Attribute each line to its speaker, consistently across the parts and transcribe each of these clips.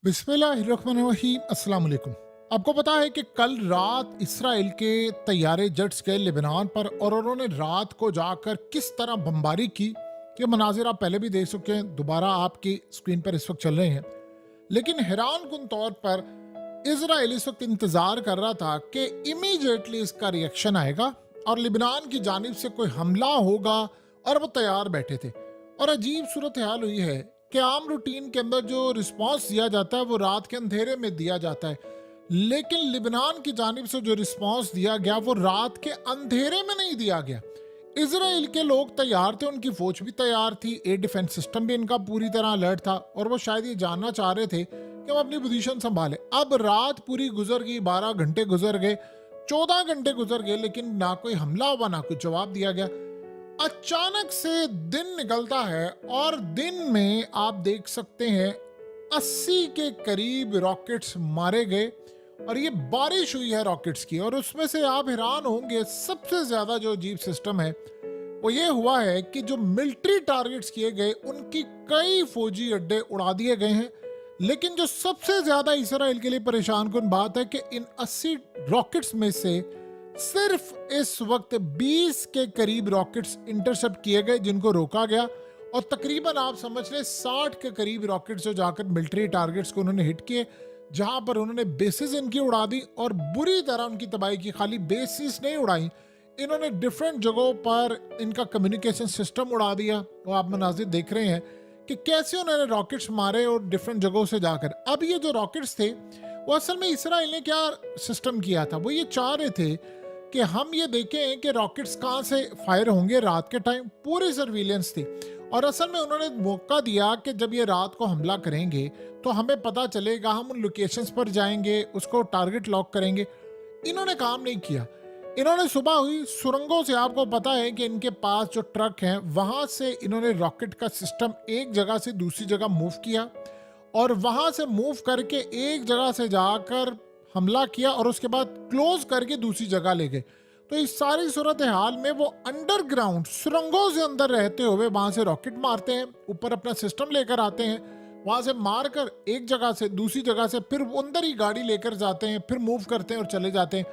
Speaker 1: बिस्मिल्लाहिर्रहमानिर्रहीम अस्सलाम वालेकुम। आपको पता है कि कल रात इसराइल के तैयारे जट्स गए लेबनान पर और उन्होंने रात को जाकर किस तरह बमबारी की। ये मनाजिर आप पहले भी देख चुके हैं, दोबारा आपकी स्क्रीन पर इस वक्त चल रहे हैं। लेकिन हैरान कुन तौर पर इसराइल इस वक्त इंतजार कर रहा था कि इमीडिएटली इसका रिएक्शन आएगा और लिबनान की जानिब से कोई हमला होगा, और वो तैयार बैठे थे। और अजीब सूरत हाल हुई है कि आम रूटीन के अंदर जो रिस्पांस दिया जाता है वो रात के अंधेरे में दिया जाता है, लेकिन लिबनान की जानिब से जो रिस्पांस दिया गया वो रात के अंधेरे में नहीं दिया गया। इसराइल के लोग तैयार थे, उनकी फौज भी तैयार थी, एयर डिफेंस सिस्टम भी इनका पूरी तरह अलर्ट था, और वो शायद ये जानना चाह रहे थे कि हम अपनी पोजीशन संभालें। अब रात पूरी गुजर गई, 12 घंटे गुजर गए, 14 घंटे गुजर गए, लेकिन ना कोई हमला हुआ ना कोई जवाब दिया गया। अचानक से दिन निकलता है और दिन में आप देख सकते हैं 80 के करीब रॉकेट्स मारे गए, और ये बारिश हुई है रॉकेट्स की। और उसमें से आप हैरान होंगे, सबसे ज्यादा जो अजीब सिस्टम है वो ये हुआ है कि जो मिलिट्री टारगेट्स किए गए उनकी कई फौजी अड्डे उड़ा दिए गए हैं। लेकिन जो सबसे ज्यादा इसराइल के लिए परेशान कुन बात है कि इन 80 रॉकेट्स में से सिर्फ इस वक्त 20 के करीब रॉकेट्स इंटरसेप्ट किए गए, जिनको रोका गया, और तकरीबन आप समझ लें 60 के करीब रॉकेट्स जो जाकर मिलिट्री टारगेट्स को उन्होंने हिट किए, जहां पर उन्होंने बेसिस इनकी उड़ा दी और बुरी तरह उनकी तबाही की। खाली बेसिस नहीं उड़ाई, इन्होंने डिफरेंट जगहों पर इनका कम्युनिकेशन सिस्टम उड़ा दिया। वो आप मनाजिर देख रहे हैं कि कैसे उन्होंने रॉकेट्स मारे और डिफरेंट जगहों से जाकर। अब ये जो रॉकेट्स थे वो असल में इसराइल ने क्या सिस्टम किया था, वो ये चाह रहे थे कि हम ये देखें कि रॉकेट्स कहाँ से फायर होंगे रात के टाइम। पूरी सर्विलेंस थी, और असल में उन्होंने मौका दिया कि जब ये रात को हमला करेंगे तो हमें पता चलेगा, हम उन लोकेशंस पर जाएंगे, उसको टारगेट लॉक करेंगे। इन्होंने काम नहीं किया। इन्होंने सुबह हुई सुरंगों से, आपको पता है कि इनके पास जो ट्रक हैं वहां से इन्होंने रॉकेट का सिस्टम एक जगह से दूसरी जगह मूव किया, और वहां से मूव करके एक जगह से जाकर हमला किया, और उसके बाद क्लोज करके दूसरी जगह ले गए। तो इस सारी सूरत हाल में वो अंडरग्राउंड सुरंगों से अंदर रहते हुए वहां से रॉकेट मारते हैं, ऊपर अपना सिस्टम लेकर आते हैं, वहां से मारकर एक जगह से दूसरी जगह से फिर अंदर ही गाड़ी लेकर जाते हैं, फिर मूव करते हैं और चले जाते हैं।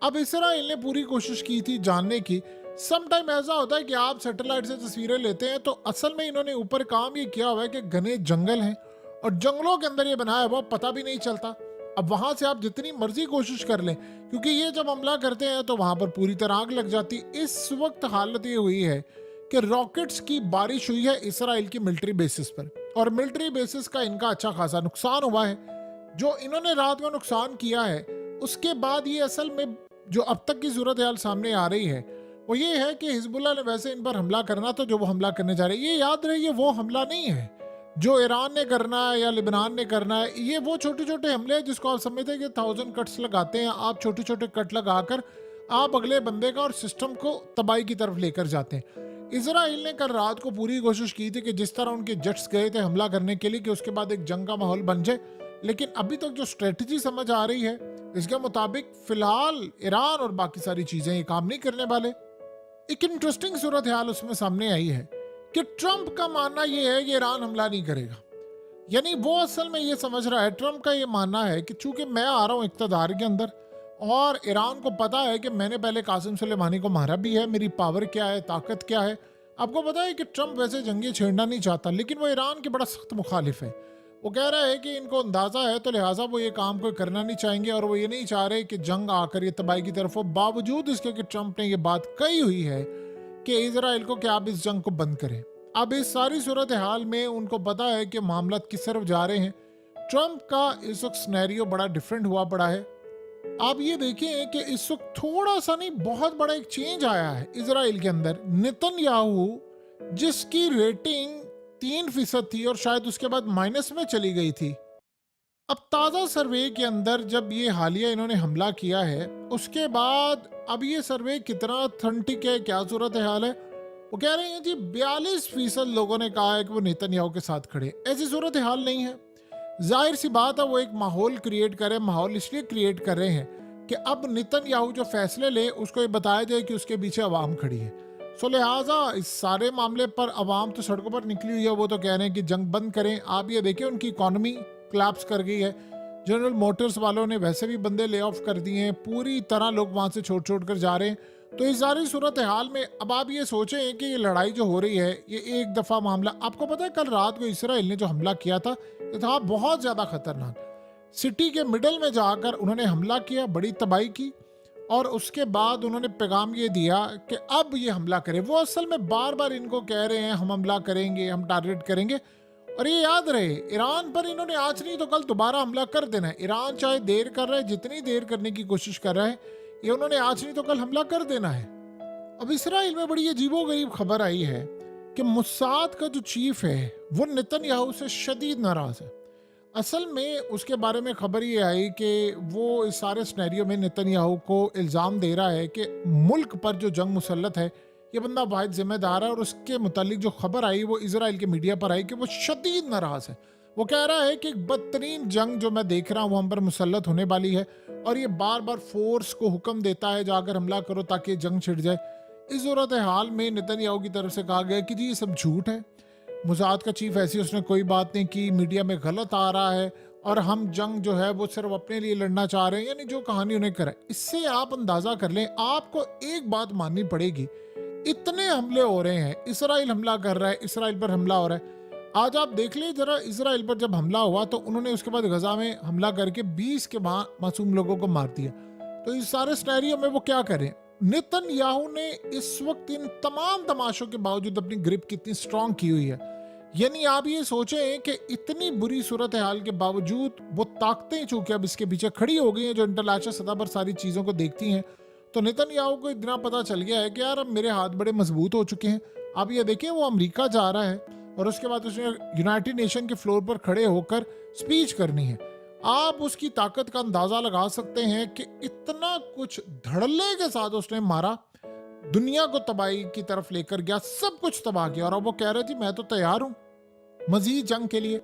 Speaker 1: अब इसराइल ने पूरी कोशिश की थी जानने की। सम टाइम ऐसा होता है कि आप सैटेलाइट से तस्वीरें लेते हैं, तो असल में इन्होंने ऊपर काम ये किया हुआ है कि घने जंगल हैं और जंगलों के अंदर ये बनाया हुआ, पता भी नहीं चलता। अब वहां से आप जितनी मर्जी कोशिश कर लें, क्योंकि ये जब हमला करते हैं तो वहां पर पूरी तरह आग लग जाती। इस वक्त हालत ये हुई है कि रॉकेट्स की बारिश हुई है इसराइल की मिलिट्री बेसिस पर, और मिलिट्री बेसिस का इनका अच्छा खासा नुकसान हुआ है। जो इन्होंने रात में नुकसान किया है उसके बाद ये असल में जो अब तक की सूरत हाल सामने आ रही है वो ये है कि हिजबुल्लाह ने वैसे इन पर हमला करना, तो जो वो हमला करने जा रहे हैं, ये याद रहे, ये वो हमला नहीं है जो ईरान ने करना है या लिबनान ने करना है। ये वो छोटे छोटे हमले हैं जिसको आप समझते हैं कि 1000 कट्स लगाते हैं आप, छोटे छोटे कट लगाकर आप अगले बंदे का और सिस्टम को तबाही की तरफ लेकर जाते हैं। इसराइल ने कल रात को पूरी कोशिश की थी कि जिस तरह उनके जेट्स गए थे हमला करने के लिए, कि उसके बाद एक जंग का माहौल बन जाए, लेकिन अभी तक जो स्ट्रेटजी समझ आ रही है इसके मुताबिक फिलहाल ईरान और बाकी सारी चीजें ये काम नहीं करने वाले। एक इंटरेस्टिंग सूरत हाल उसमें सामने आई है कि ट्रंप का मानना यह है कि ईरान हमला नहीं करेगा। यानी वो असल में ये समझ रहा है, ट्रंप का ये मानना है कि चूंकि मैं आ रहा हूं इक़्तिदार के अंदर और ईरान को पता है कि मैंने पहले कासिम सुलेमानी को मारा भी है, मेरी पावर क्या है, ताकत क्या है। आपको पता है कि ट्रंप वैसे जंगी छेड़ना नहीं चाहता, लेकिन वो ईरान के बड़ा सख्त मुखालिफ है। वो कह रहा है कि इनको अंदाजा है, तो लिहाजा वो ये काम कोई करना नहीं चाहेंगे, और वो ये नहीं चाह रहे कि जंग आकर ये तबाही की तरफ हो। बावजूद इसके कि ट्रंप ने ये बात कही हुई है कि इसराइल को कि आप इस जंग को बंद करें। अब इस सारी सूरत हाल में उनको पता है कि मामला किस तरफ जा रहे हैं। ट्रंप का इस वक्त सिनेरियो बड़ा डिफरेंट हुआ पड़ा है। आप ये देखें कि इस वक्त थोड़ा सा नहीं, बहुत बड़ा एक चेंज आया है इसराइल के अंदर। नेतन्याहू जिसकी रेटिंग 3% थी और शायद उसके बाद माइनस में चली गई थी, अब ताज़ा सर्वे के अंदर जब ये हालिया इन्होंने हमला किया है उसके बाद अब ये सर्वे कितना ऑथेंटिक है, क्या सूरत हाल है, वो कह रहे हैं जी 42% लोगों ने कहा है कि वो नेतन्याहू के साथ खड़े। ऐसी सूरत हाल नहीं है। जाहिर सी बात है वो एक माहौल क्रिएट करे, माहौल इसलिए क्रिएट कर रहे हैं कि अब नेतन्याहू जो फैसले ले उसको ये बताया जाए कि उसके पीछे अवाम खड़ी है। सो लिहाजा इस सारे मामले पर अवाम तो सड़कों पर निकली हुई है, वो तो कह रहे हैं कि जंग बंद करें। आप ये देखें उनकी इकॉनमी कोलैप्स कर गई है। जनरल मोटर्स वालों ने वैसे भी बंदे ले ऑफ कर दिए हैं, पूरी तरह लोग वहाँ से छोड़ कर जा रहे हैं। तो इस सारी सूरत हाल में अब आप ये सोचें कि ये लड़ाई जो हो रही है ये एक दफ़ा मामला, आपको पता है कल रात को इसराइल ने जो हमला किया था ये था बहुत ज़्यादा खतरनाक। सिटी के मिडल में जाकर उन्होंने हमला किया, बड़ी तबाही की, और उसके बाद उन्होंने पैगाम ये दिया कि अब ये हमला करें। वो असल में बार बार इनको कह रहे हैं हम हमला करेंगे, हम टारगेट करेंगे। और ये याद रहे, ईरान पर इन्होंने आज नहीं तो कल दोबारा हमला कर देना है। ईरान चाहे देर कर रहा है, जितनी देर करने की कोशिश कर रहा है, ये उन्होंने आज नहीं तो कल हमला कर देना है। अब इसराइल में बड़ी अजीबोगरीब खबर आई है कि मुसाद का जो चीफ है वो नेतन्याहू से शदीद नाराज है। असल में उसके बारे में खबर ये आई कि वो इस सारे सिनेरियो में नेतन्याहू को इल्ज़ाम दे रहा है कि मुल्क पर जो जंग मुसल्लत है ये बंदा वाहिद जिम्मेदार है। और उसके मुतालिक जो खबर आई वो इजराइल के मीडिया पर आई कि वो शदीद नाराज़ है। वो कह रहा है कि एक बदतरीन जंग जो मैं देख रहा हूँ वो हम पर मुसल्लत होने वाली है, और ये बार बार फोर्स को हुक्म देता है जाकर हमला करो ताकि जंग छिड़ जाए। इस सूरत हाल में नेतन्याहू की तरफ से कहा गया कि जी ये सब झूठ है, मुजाद का चीफ ऐसी उसने कोई बात नहीं की, मीडिया में गलत आ रहा है, और हम जंग जो है वो सिर्फ अपने लिए लड़ना चाह रहे हैं, यानी जो कहानी उन्हें करे। इससे आप अंदाजा कर लें, आपको एक बात माननी पड़ेगी, इतने हमले हो रहे हैं, इसराइल हमला कर रहा है, इसराइल पर हमला हो रहा है। आज आप देख ले जरा, इसराइल पर जब हमला हुआ तो उन्होंने उसके बाद गजा में हमला करके 20 के मासूम लोगों को मार दिया। तो इस सारे सिनेरियो में वो क्या करें? नेतन्याहू ने इस वक्त इन तमाम तमाशों के बावजूद अपनी ग्रिप कितनी स्ट्रांग की हुई है। यानी आप ये सोचें कि इतनी बुरी सूरत हाल के बावजूद वो ताकतें चूंकि अब इसके पीछे खड़ी हो गई हैं जो इंटरनेशनल सतह पर सारी चीज़ों को देखती हैं, तो नेतन्याहू को इतना पता चल गया है कि यार अब मेरे हाथ बड़े मजबूत हो चुके हैं। आप ये देखिए, वो अमेरिका जा रहा है और उसके बाद उसने यूनाइटेड नेशन के फ्लोर पर खड़े होकर स्पीच करनी है। आप उसकी ताकत का अंदाजा लगा सकते हैं कि इतना कुछ धड़ल्ले के साथ उसने मारा, दुनिया को तबाही की तरफ लेकर गया, सब कुछ तबाह किया। और अब वो कह रहे जी मैं तो तैयार हूं मजीद जंग के लिए।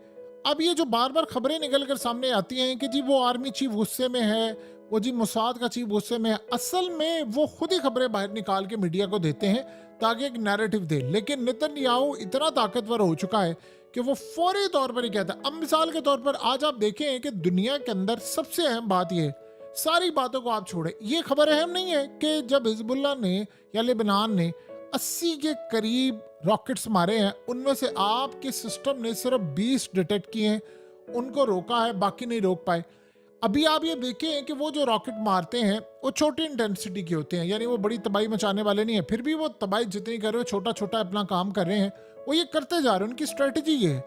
Speaker 1: अब ये जो बार बार खबरें निकल कर सामने आती हैं कि जी वो आर्मी चीफ गुस्से में है, वो जी मुसाद का चीफ गुस्से में है, असल में वो खुद ही खबरें बाहर निकाल के मीडिया को देते हैं ताकि एक नैरेटिव दे। लेकिन नेतन्याहू इतना ताकतवर हो चुका है कि वो फौरी तौर पर ही कहता है। अब मिसाल के तौर पर आज आप देखें कि दुनिया के अंदर सबसे अहम बात यह है, सारी बातों को आप छोड़े, ये खबर अहम नहीं है कि जब हिजबुल्लाह ने या लेबनान ने 80 के करीब रॉकेट्स मारे हैं, उनमें से आपके सिस्टम ने सिर्फ 20 डिटेक्ट किए हैं, उनको रोका है, बाकी नहीं रोक पाए। अभी आप ये देखें कि वो जो रॉकेट मारते हैं वो छोटी इंटेंसिटी के होते हैं, यानी वो बड़ी तबाही मचाने वाले नहीं है, फिर भी वो तबाही जितनी कर रहे हो छोटा छोटा अपना काम कर रहे हैं, वो ये करते जा रहे हैं, उनकी स्ट्रेटजी ये है।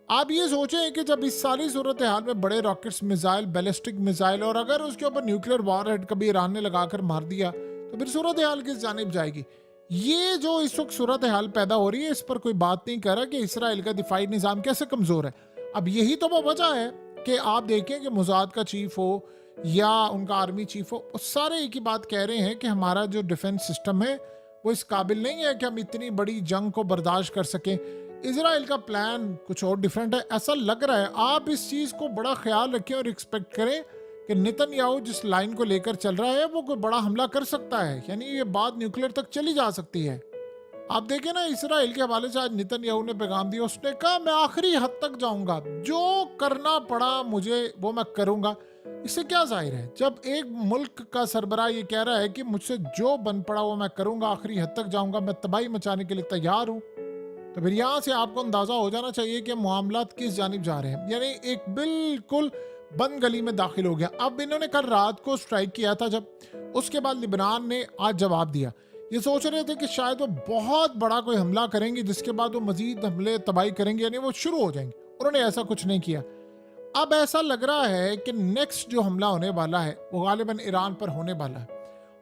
Speaker 1: आप ये सोचें कि जब इस सारी सूरत हाल में बड़े रॉकेट्स, मिसाइल, बैलिस्टिक मिसाइल, और अगर उसके ऊपर न्यूक्लियर वॉरहेड कभी ईरान ने लगाकर मार दिया तो फिर सूरत हाल किस जानिब जाएगी? ये जो इस वक्त सूरत हाल पैदा हो रही है, इस पर कोई बात नहीं कर रहा कि इसराइल का दिफाई निज़ाम कैसे कमज़ोर है। अब यही तो वो वजह है कि आप देखें कि मुजाद का चीफ हो या उनका आर्मी चीफ हो, वो सारे एक ही बात कह रहे हैं कि हमारा जो डिफेंस सिस्टम है वो इस काबिल नहीं है कि हम इतनी बड़ी जंग को बर्दाश्त कर सकें। इसराइल का प्लान कुछ और डिफरेंट है, ऐसा लग रहा है। आप इस चीज़ को बड़ा ख्याल रखें और एक्सपेक्ट करें कि नेतन्याहू जिस लाइन को लेकर चल रहा है वो कोई बड़ा हमला कर सकता है, यानी ये बात न्यूक्लियर तक चली जा सकती है। आप देखें ना, इसराइल के हवाले से आज नेतन्याहू ने पैगाम दिया, उसने कहा मैं आखिरी हद तक जाऊंगा, जो करना पड़ा मुझे वो मैं करूंगा। इससे क्या जाहिर है, जब एक मुल्क का सरबराह ये कह रहा है कि मुझसे जो बन पड़ा वो मैं करूंगा, आखिरी हद तक जाऊंगा, मैं तबाही मचाने के लिए तैयार हूं, तो फिर यहाँ से आपको अंदाजा हो जाना चाहिए कि मामलात किस जानिब जा रहे हैं। यानी एक बिल्कुल बंद गली में दाखिल हो गया। अब इन्होंने कल रात को स्ट्राइक किया था, जब उसके बाद लिबनान ने आज जवाब दिया। ये सोच रहे थे कि शायद वो बहुत बड़ा कोई हमला करेंगे जिसके बाद वो मजीद हमले तबाही करेंगे, यानी वो शुरू हो जाएंगे। उन्होंने ऐसा कुछ नहीं किया। अब ऐसा लग रहा है कि नेक्स्ट जो हमला होने वाला है वो गालिबन ईरान पर होने वाला है।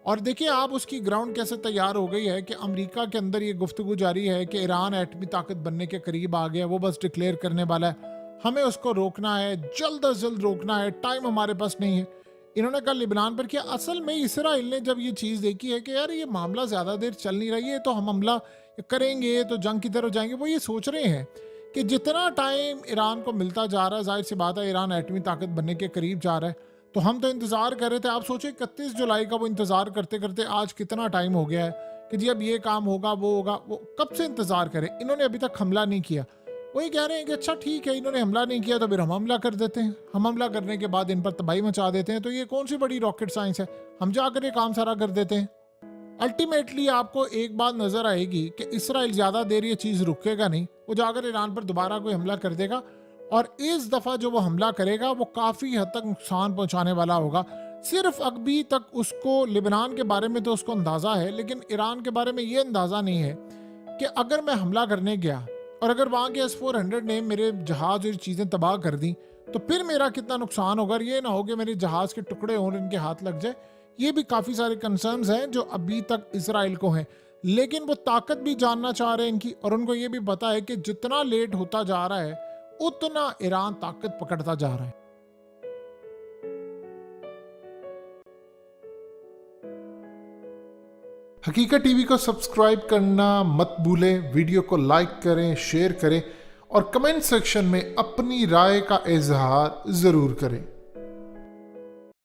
Speaker 1: और देखिए आप उसकी ग्राउंड कैसे तैयार हो गई है कि अमेरिका के अंदर ये गुफ्तगू जारी है कि ईरान एटमी ताकत बनने के करीब आ गया, वो बस डिक्लेयर करने वाला है, हमें उसको रोकना है, जल्द अज जल्द रोकना है, टाइम हमारे पास नहीं है। इन्होंने कल लिबनान पर किया। असल में इसराइल ने जब ये चीज़ देखी है कि यार ये मामला ज़्यादा देर चल नहीं रही है, तो हम हमला करेंगे तो जंग की तरफ जाएंगे, वो ये सोच रहे हैं कि जितना टाइम ईरान को मिलता जा रहा है, जाहिर सी बात है ईरान एटमी ताकत बनने के करीब जा रहा है, तो हम तो इंतज़ार कर रहे थे। आप सोचिए 31 जुलाई का वो इंतज़ार करते करते आज कितना टाइम हो गया है कि जी अब ये काम होगा, वो होगा, वो कब से इंतज़ार करें। इन्होंने अभी तक हमला नहीं किया। वही कह रहे हैं कि अच्छा ठीक है, इन्होंने हमला नहीं किया तो फिर हम हमला कर देते हैं, हम हमला करने के बाद इन पर तबाही मचा देते हैं, तो ये कौन सी बड़ी रॉकेट साइंस है, हम जाकर ये काम सारा कर देते हैं। अल्टीमेटली आपको एक बात नजर आएगी कि इसराइल ज्यादा देर ये चीज रुकेगा नहीं, वो जाकर ईरान पर दोबारा कोई हमला कर देगा, और इस दफा जो वो हमला करेगा वो काफी हद तक नुकसान पहुंचाने वाला होगा। सिर्फ अभी तक उसको लिबनान के बारे में तो उसको अंदाजा है, लेकिन ईरान के बारे में ये अंदाजा नहीं है कि अगर मैं हमला करने गया और अगर वहां के S-400 ने मेरे जहाज और चीजें तबाह कर दी तो फिर मेरा कितना नुकसान होगा, और ये ना हो कि मेरे जहाज के टुकड़े हों, इनके हाथ लग जाए। ये भी काफी सारे कंसर्न्स हैं जो अभी तक इसराइल को हैं, लेकिन वो ताकत भी जानना चाह रहे हैं इनकी, और उनको ये भी पता है कि जितना लेट होता जा रहा है उतना ईरान ताकत पकड़ता जा रहा है। हकीकत टीवी को सब्सक्राइब करना मत भूलें, वीडियो को लाइक करें, शेयर करें और कमेंट सेक्शन में अपनी राय का इजहार जरूर करें।